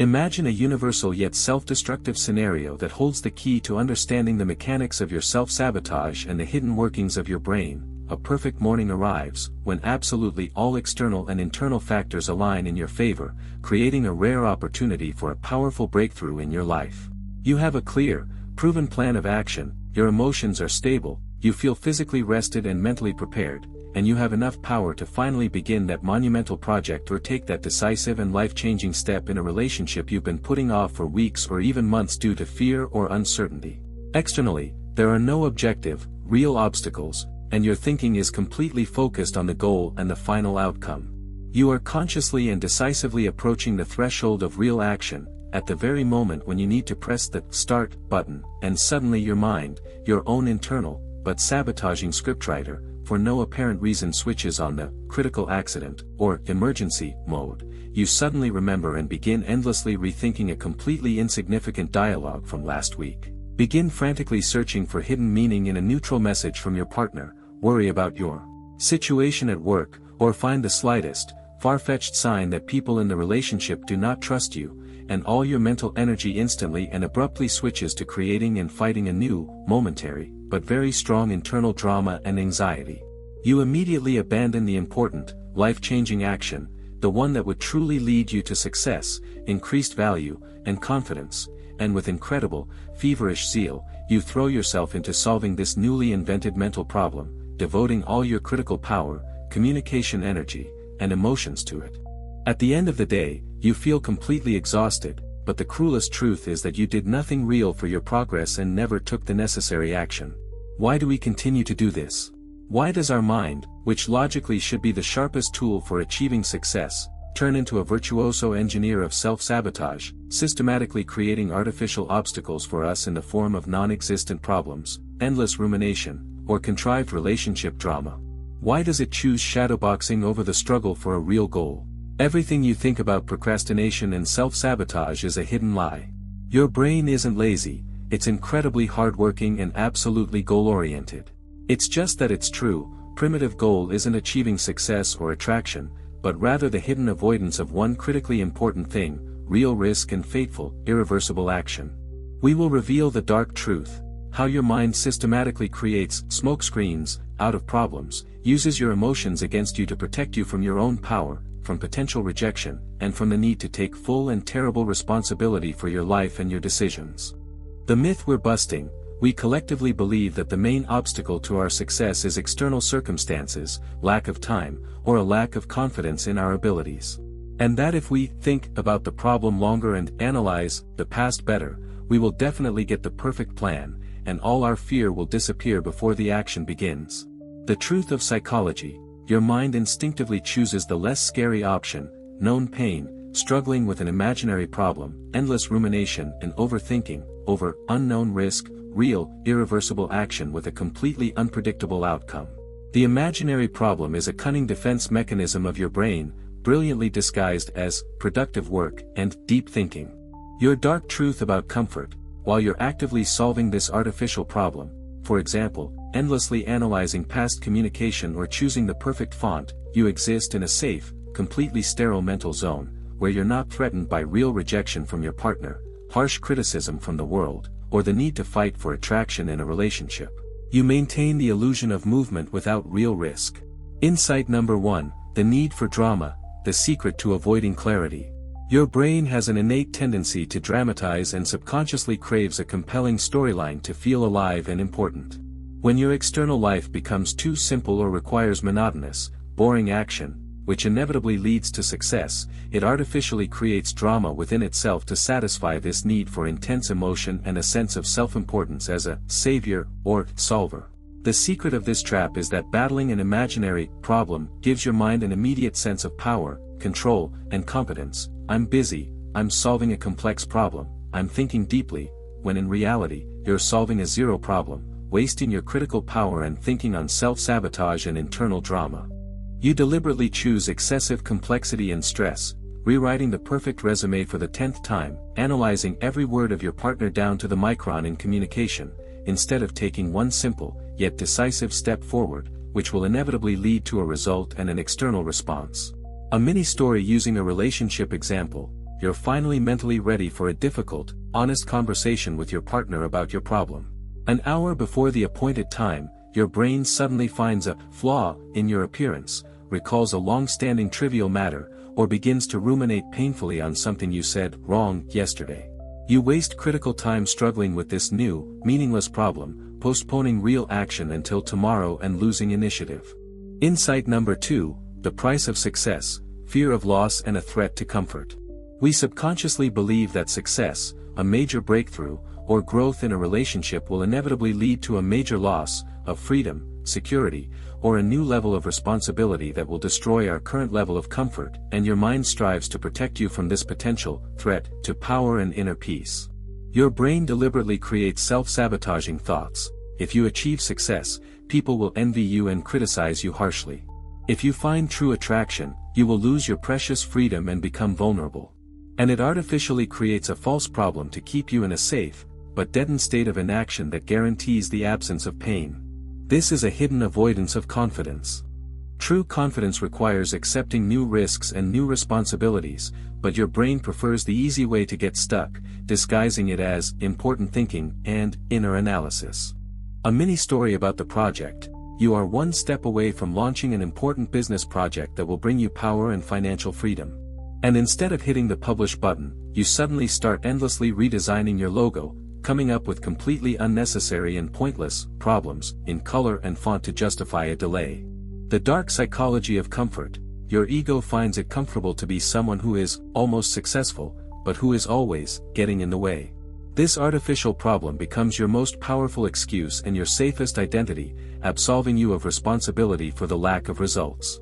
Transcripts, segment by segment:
Imagine a universal yet self-destructive scenario that holds the key to understanding the mechanics of your self-sabotage and the hidden workings of your brain. A perfect morning arrives, when absolutely all external and internal factors align in your favor, creating a rare opportunity for a powerful breakthrough in your life. You have a clear, proven plan of action, your emotions are stable, you feel physically rested and mentally prepared, and you have enough power to finally begin that monumental project or take that decisive and life-changing step in a relationship you've been putting off for weeks or even months due to fear or uncertainty. Externally, there are no objective, real obstacles, and your thinking is completely focused on the goal and the final outcome. You are consciously and decisively approaching the threshold of real action, at the very moment when you need to press the start button, and suddenly your mind, your own internal, but sabotaging scriptwriter, for no apparent reason switches on the critical accident, or emergency, mode. You suddenly remember and begin endlessly rethinking a completely insignificant dialogue from last week. Begin frantically searching for hidden meaning in a neutral message from your partner, worry about your situation at work, or find the slightest, far-fetched sign that people in the relationship do not trust you, and all your mental energy instantly and abruptly switches to creating and fighting a new, momentary, but very strong internal drama and anxiety. You immediately abandon the important, life-changing action, the one that would truly lead you to success, increased value, and confidence, and with incredible, feverish zeal, you throw yourself into solving this newly invented mental problem, devoting all your critical power, communication energy, and emotions to it. At the end of the day, you feel completely exhausted, but the cruelest truth is that you did nothing real for your progress and never took the necessary action. Why do we continue to do this? Why does our mind, which logically should be the sharpest tool for achieving success, turn into a virtuoso engineer of self-sabotage, systematically creating artificial obstacles for us in the form of non-existent problems, endless rumination, or contrived relationship drama? Why does it choose shadowboxing over the struggle for a real goal? Everything you think about procrastination and self-sabotage is a hidden lie. Your brain isn't lazy, it's incredibly hardworking and absolutely goal-oriented. It's just that its true, primitive goal isn't achieving success or attraction, but rather the hidden avoidance of one critically important thing, real risk and fateful, irreversible action. We will reveal the dark truth, how your mind systematically creates smokescreens out of problems, uses your emotions against you to protect you from your own power, from potential rejection, and from the need to take full and terrible responsibility for your life and your decisions. The myth we're busting: we collectively believe that the main obstacle to our success is external circumstances, lack of time, or a lack of confidence in our abilities. And that if we think about the problem longer and analyze the past better, we will definitely get the perfect plan, and all our fear will disappear before the action begins. The truth of psychology: your mind instinctively chooses the less scary option, known pain, struggling with an imaginary problem, endless rumination and overthinking, over unknown risk, real, irreversible action with a completely unpredictable outcome. The imaginary problem is a cunning defense mechanism of your brain, brilliantly disguised as productive work and deep thinking. Your dark truth about comfort: while you're actively solving this artificial problem, for example, endlessly analyzing past communication or choosing the perfect font, you exist in a safe, completely sterile mental zone, where you're not threatened by real rejection from your partner, harsh criticism from the world, or the need to fight for attraction in a relationship. You maintain the illusion of movement without real risk. Insight number 1, the need for drama, the secret to avoiding clarity. Your brain has an innate tendency to dramatize and subconsciously craves a compelling storyline to feel alive and important. When your external life becomes too simple or requires monotonous, boring action, which inevitably leads to success, it artificially creates drama within itself to satisfy this need for intense emotion and a sense of self-importance as a savior or solver. The secret of this trap is that battling an imaginary problem gives your mind an immediate sense of power, control, and competence. I'm busy, I'm solving a complex problem, I'm thinking deeply, when in reality, you're solving a zero problem, wasting your critical power and thinking on self-sabotage and internal drama. You deliberately choose excessive complexity and stress, rewriting the perfect resume for the 10th time, analyzing every word of your partner down to the micron in communication, instead of taking one simple, yet decisive step forward, which will inevitably lead to a result and an external response. A mini story using a relationship example. you're finally mentally ready for a difficult, honest conversation with your partner about your problem. An hour before the appointed time, your brain suddenly finds a flaw in your appearance, recalls a long-standing trivial matter, or begins to ruminate painfully on something you said wrong yesterday. You waste critical time struggling with this new, meaningless problem, postponing real action until tomorrow and losing initiative. Insight number 2, the price of success, fear of loss and a threat to comfort. We subconsciously believe that success, a major breakthrough, or growth in a relationship will inevitably lead to a major loss of freedom, security, or a new level of responsibility that will destroy our current level of comfort, and your mind strives to protect you from this potential threat to power and inner peace. Your brain deliberately creates self-sabotaging thoughts. If you achieve success, people will envy you and criticize you harshly. If you find true attraction, you will lose your precious freedom and become vulnerable. And it artificially creates a false problem to keep you in a safe, but deadened state of inaction that guarantees the absence of pain. This is a hidden avoidance of confidence. True confidence requires accepting new risks and new responsibilities, but your brain prefers the easy way to get stuck, disguising it as important thinking and inner analysis. A mini story about the project. You are one step away from launching an important business project that will bring you power and financial freedom. And instead of hitting the publish button, you suddenly start endlessly redesigning your logo, coming up with completely unnecessary and pointless problems in color and font to justify a delay. The dark psychology of comfort. Your ego finds it comfortable to be someone who is almost successful, but who is always getting in the way. This artificial problem becomes your most powerful excuse and your safest identity, absolving you of responsibility for the lack of results.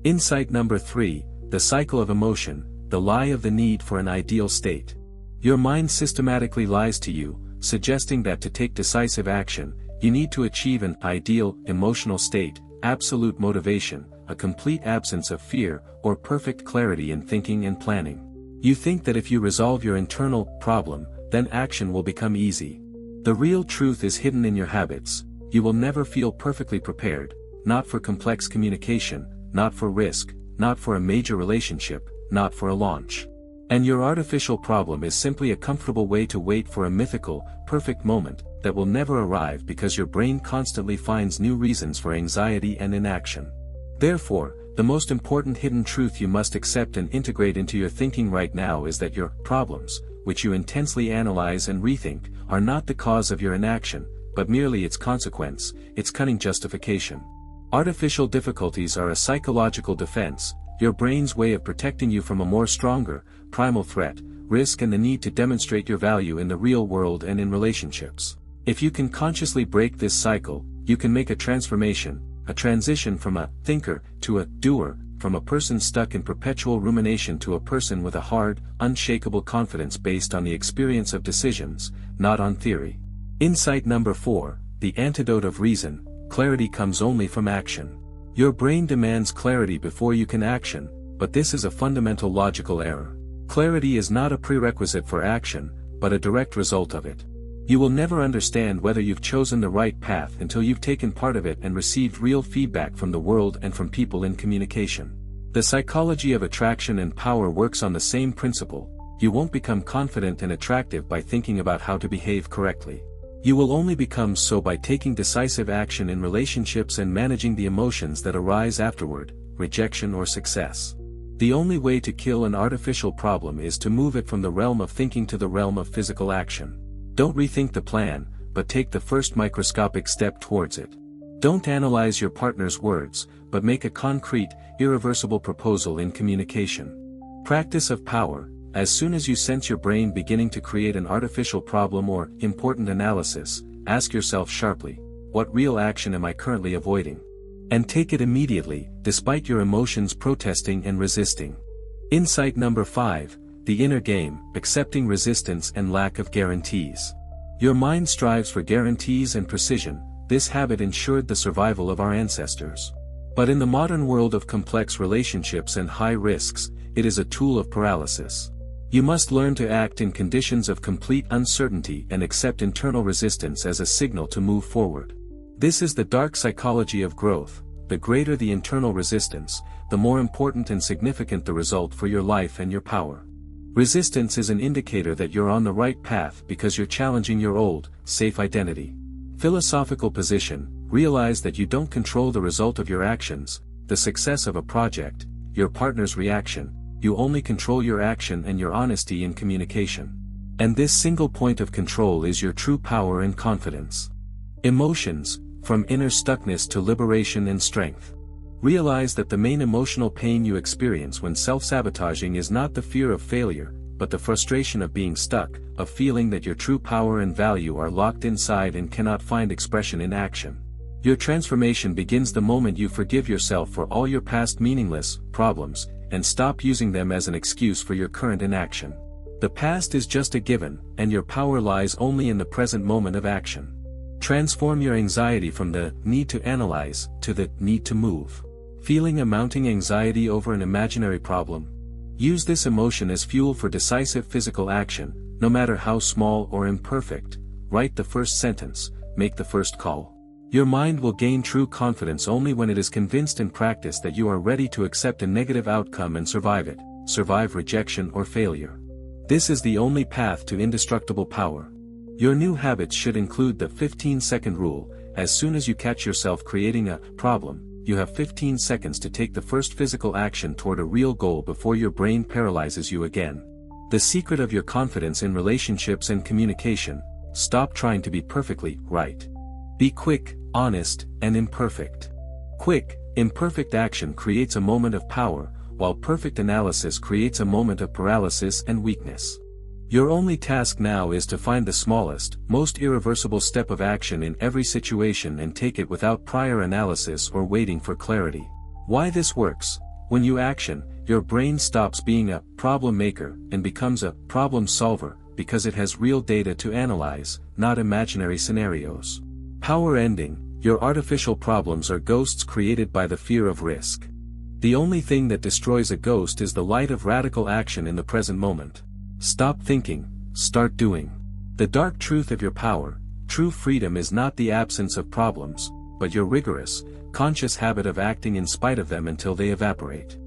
Insight number 3, the cycle of emotion, the lie of the need for an ideal state. Your mind systematically lies to you, suggesting that to take decisive action, you need to achieve an ideal emotional state, absolute motivation, a complete absence of fear, or perfect clarity in thinking and planning. You think that if you resolve your internal problem, then action will become easy. The real truth is hidden in your habits. You will never feel perfectly prepared, not for complex communication, not for risk, not for a major relationship, not for a launch. And your artificial problem is simply a comfortable way to wait for a mythical, perfect moment, that will never arrive because your brain constantly finds new reasons for anxiety and inaction. Therefore, the most important hidden truth you must accept and integrate into your thinking right now is that your problems, which you intensely analyze and rethink, are not the cause of your inaction, but merely its consequence, its cunning justification. Artificial difficulties are a psychological defense, your brain's way of protecting you from a more stronger, primal threat, risk and the need to demonstrate your value in the real world and in relationships. If you can consciously break this cycle, you can make a transformation, a transition from a thinker to a doer, from a person stuck in perpetual rumination to a person with a hard, unshakable confidence based on the experience of decisions, not on theory. Insight number 4, the antidote of reason, clarity comes only from action. Your brain demands clarity before you can action, but this is a fundamental logical error. Clarity is not a prerequisite for action, but a direct result of it. You will never understand whether you've chosen the right path until you've taken part of it and received real feedback from the world and from people in communication. The psychology of attraction and power works on the same principle. You won't become confident and attractive by thinking about how to behave correctly. You will only become so by taking decisive action in relationships and managing the emotions that arise afterward, rejection or success. The only way to kill an artificial problem is to move it from the realm of thinking to the realm of physical action. Don't rethink the plan, but take the first microscopic step towards it. Don't analyze your partner's words, but make a concrete, irreversible proposal in communication. Practice of power. As soon as you sense your brain beginning to create an artificial problem or important analysis, ask yourself sharply, what real action am I currently avoiding? And take it immediately, despite your emotions protesting and resisting. Insight number 5, the inner game, accepting resistance and lack of guarantees. Your mind strives for guarantees and precision. This habit ensured the survival of our ancestors. But in the modern world of complex relationships and high risks, it is a tool of paralysis. You must learn to act in conditions of complete uncertainty and accept internal resistance as a signal to move forward. This is the dark psychology of growth. The greater the internal resistance, the more important and significant the result for your life and your power. Resistance is an indicator that you're on the right path because you're challenging your old, safe identity. Philosophical position: realize that you don't control the result of your actions, the success of a project, your partner's reaction. You only control your action and your honesty in communication. And this single point of control is your true power and confidence. Emotions: from inner stuckness to liberation and strength. Realize that the main emotional pain you experience when self-sabotaging is not the fear of failure, but the frustration of being stuck, a feeling that your true power and value are locked inside and cannot find expression in action. Your transformation begins the moment you forgive yourself for all your past meaningless problems, and stop using them as an excuse for your current inaction. The past is just a given, and your power lies only in the present moment of action. Transform your anxiety from the need to analyze to the need to move. Feeling a mounting anxiety over an imaginary problem? Use this emotion as fuel for decisive physical action, no matter how small or imperfect. Write the first sentence, make the first call. Your mind will gain true confidence only when it is convinced in practice that you are ready to accept a negative outcome and survive it, survive rejection or failure. This is the only path to indestructible power. Your new habits should include the 15-second rule. As soon as you catch yourself creating a problem, you have 15 seconds to take the first physical action toward a real goal before your brain paralyzes you again. The secret of your confidence in relationships and communication: stop trying to be perfectly right. Be quick, honest, and imperfect. Quick, imperfect action creates a moment of power, while perfect analysis creates a moment of paralysis and weakness. Your only task now is to find the smallest, most irreversible step of action in every situation and take it without prior analysis or waiting for clarity. Why this works: when you action, your brain stops being a problem maker and becomes a problem solver, because it has real data to analyze, not imaginary scenarios. Power ending: your artificial problems are ghosts created by the fear of risk. The only thing that destroys a ghost is the light of radical action in the present moment. Stop thinking, start doing. The dark truth of your power, true freedom, is not the absence of problems, but your rigorous, conscious habit of acting in spite of them until they evaporate.